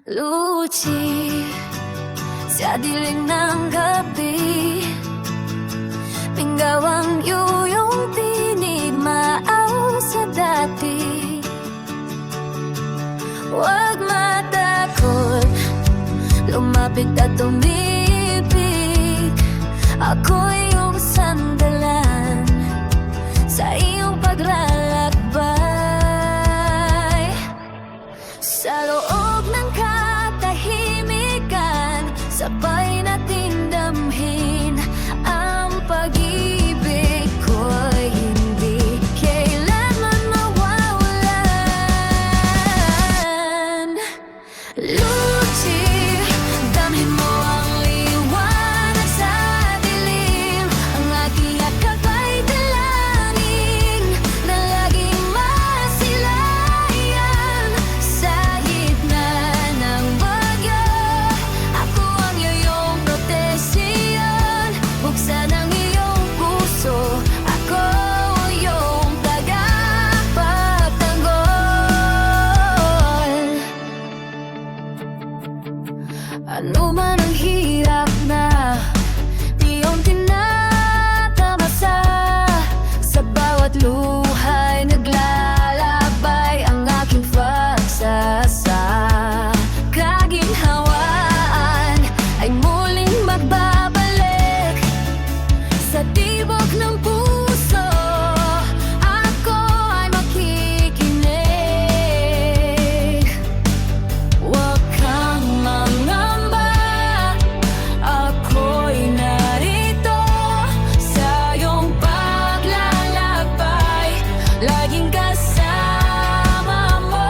Luci sa dilim ng gabi, pinggawang iyong tinig maaw sa dati. Huwag matakot, lumapit at tumibig. Ako iyong sandalan sa iyong paglalakbay. Sa loob ng katahimikan, sabay nating damhin ang pag-ibig ko'y hindi kailanman mawawalan. Luci, damhin mo ang liwanag sa dilim. Ang aking akabay dalangin na laging masilayan. Sa gitna ng bagyo, ako ang iyong proteksyon. Buksan ang iyong puso, ako ang iyong tagapagtanggol. Ano man ang hirap na iyong tinatamasa, sa bawat luhay naglalabay ang aking pagsasa. Kaginhawaan ay muling magbabalik sa tibok ng puso. Ako ay makikinig. Huwag kang mangamba, ako'y narito sa iyong paglalakbay, laging kasama mo.